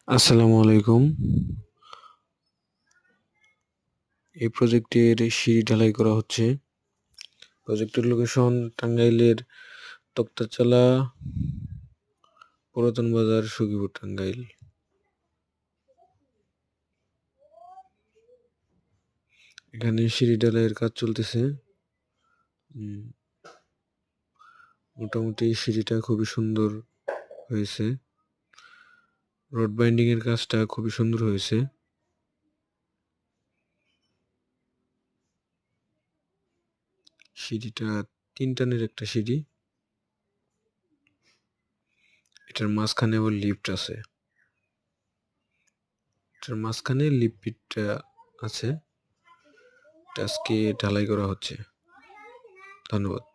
আসসালামু আলাইকুম। এই প্রজেক্টের সিঁড়ি ঢালাই করা হচ্ছে। প্রজেক্টের লোকেশন টাঙ্গাইলের তক্তাচালা পুরাতন বাজার সখীপুর টাঙ্গাইল। এখানে সিঁড়ি ঢালাইয়ের কাজ চলতেছে। মোটামুটি সিঁড়িটা খুবই সুন্দর হয়েছে। রড বাইন্ডিং এর কাজটা খুবই সুন্দর হয়েছে। সিঁড়িটা ৩ টানের একটা সিঁড়ি। এটার মাঝখানে আবার লিফট আছে। এটার মাঝখানে লিফটটা আছে। আজকে ঢালাই করা হচ্ছে। ধন্যবাদ।